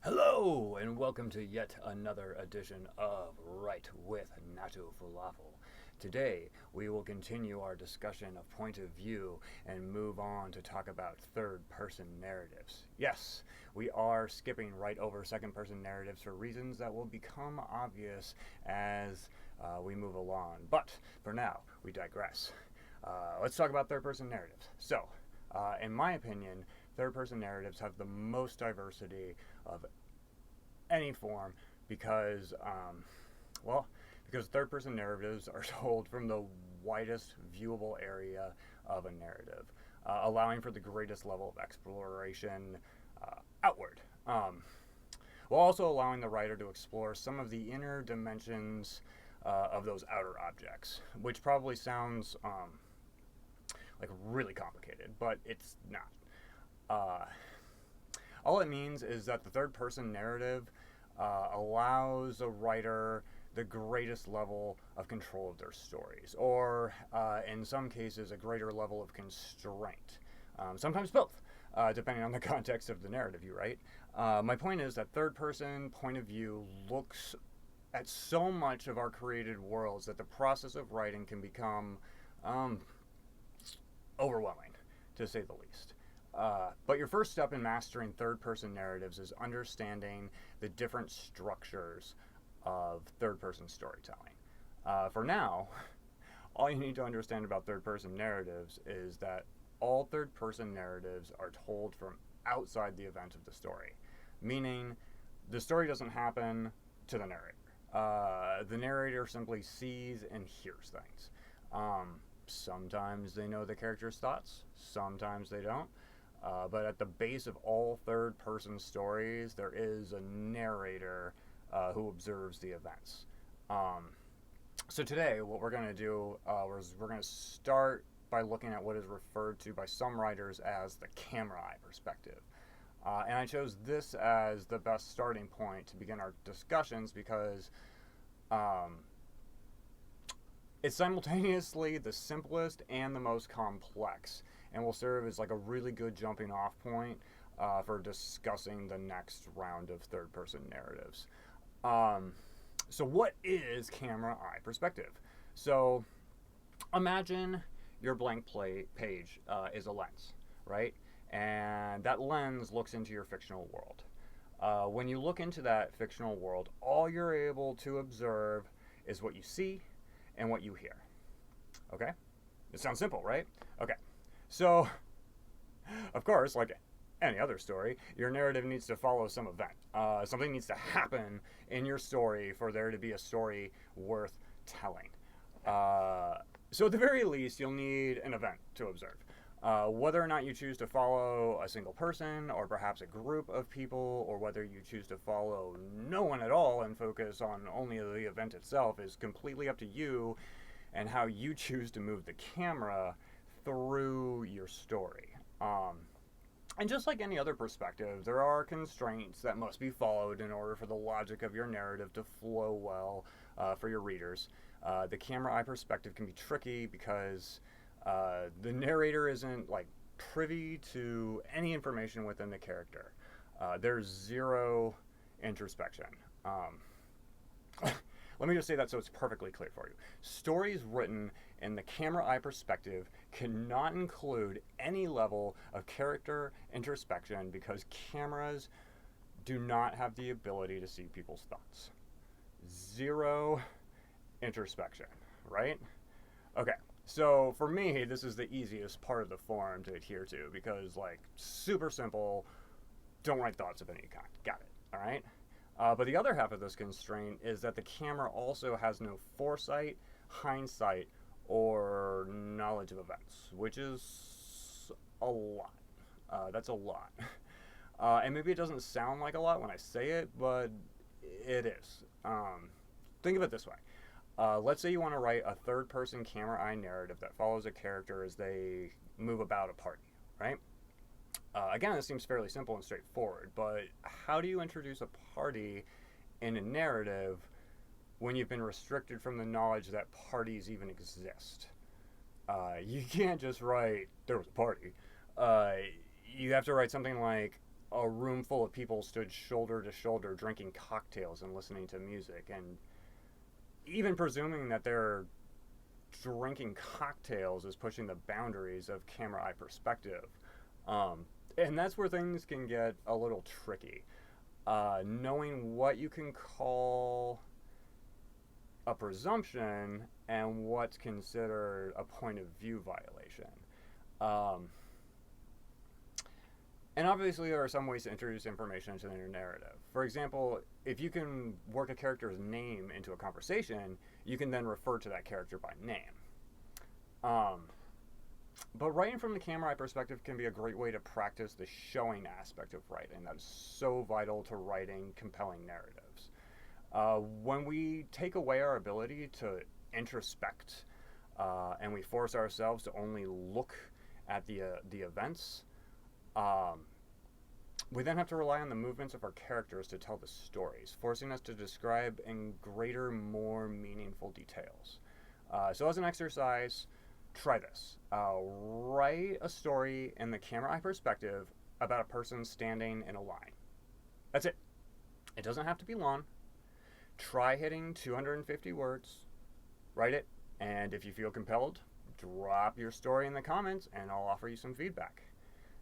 Hello, and welcome to yet another edition of Right with Natto Falafel. Today, we will continue our discussion of point of view and move on to talk about third-person narratives. Yes, we are skipping right over second-person narratives for reasons that will become obvious as we move along. But for now, we digress. Let's talk about third-person narratives. So, in my opinion, third-person narratives have the most diversity of any form because, because third-person narratives are told from the widest viewable area of a narrative, allowing for the greatest level of exploration outward, while also allowing the writer to explore some of the inner dimensions of those outer objects, which probably sounds like really complicated, but it's not. All it means is that the third-person narrative allows a writer the greatest level of control of their stories, or in some cases, a greater level of constraint. Sometimes both, depending on the context of the narrative you write. My point is that third-person point of view looks at so much of our created worlds that the process of writing can become overwhelming, to say the least. But your first step in mastering third-person narratives is understanding the different structures of third-person storytelling. For now, all you need to understand about third-person narratives is that all third-person narratives are told from outside the event of the story, meaning the story doesn't happen to the narrator. The narrator simply sees and hears things. Sometimes they know the character's thoughts, sometimes they don't. But at the base of all third-person stories, there is a narrator who observes the events. So today, what we're going to do is we're going to start by looking at what is referred to by some writers as the Camerai Perspective. And I chose this as the best starting point to begin our discussions because it's simultaneously the simplest and the most complex, and will serve as like a really good jumping off point for discussing the next round of third-person narratives. So what is Camerai Perspective? So imagine your blank page is a lens, right? And that lens looks into your fictional world. When you look into that fictional world, all you're able to observe is what you see and what you hear. Okay? It sounds simple, right? Okay. So, of course, like any other story, your narrative needs to follow some event. Something needs to happen in your story for there to be a story worth telling. So at the very least, you'll need an event to observe. Whether or not you choose to follow a single person, or perhaps a group of people, or whether you choose to follow no one at all and focus on only the event itself is completely up to you and how you choose to move the camera through your story. And just like any other perspective, there are constraints that must be followed in order for the logic of your narrative to flow well for your readers. The Camerai Perspective can be tricky because the narrator isn't like privy to any information within the character. There's zero introspection. Let me just say that so it's perfectly clear for you. Stories written in the Camerai Perspective cannot include any level of character introspection because cameras do not have the ability to see people's thoughts. Zero introspection, right? Okay, so for me, this is the easiest part of the form to adhere to because, like, super simple, don't write thoughts of any kind. Got it, all right? But the other half of this constraint is that the camera also has no foresight, hindsight, or knowledge of events, which is a lot. That's a lot. And maybe it doesn't sound like a lot when I say it, but it is. Think of it this way. Let's say you want to write a third-person camera-eye narrative that follows a character as they move about a party, right? Again, this seems fairly simple and straightforward, but how do you introduce a party in a narrative when you've been restricted from the knowledge that parties even exist? You can't just write, there was a party. you have to write something like a room full of people stood shoulder to shoulder drinking cocktails and listening to music, and even presuming that they're drinking cocktails is pushing the boundaries of Camerai Perspective. And that's where things can get a little tricky. Knowing what you can call a presumption and what's considered a point of view violation. And obviously there are some ways to introduce information into your narrative. For example, if you can work a character's name into a conversation, you can then refer to that character by name. But writing from the Camerai perspective can be a great way to practice the showing aspect of writing that is so vital to writing compelling narratives. When we take away our ability to introspect and we force ourselves to only look at the events, we then have to rely on the movements of our characters to tell the stories, forcing us to describe in greater, more meaningful details. So as an exercise, try this. Write a story in the Camerai perspective about a person standing in a line. That's it. It doesn't have to be long. Try hitting 250 words. Write it, and if you feel compelled, drop your story in the comments, and I'll offer you some feedback.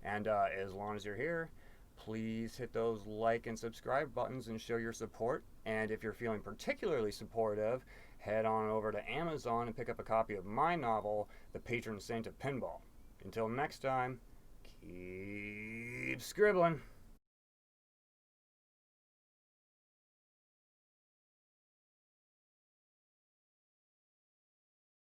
And as long as you're here, please hit those like and subscribe buttons and show your support. And if you're feeling particularly supportive, head on over to Amazon and pick up a copy of my novel, The Patron Saint of Pinball. Until next time, keep scribbling.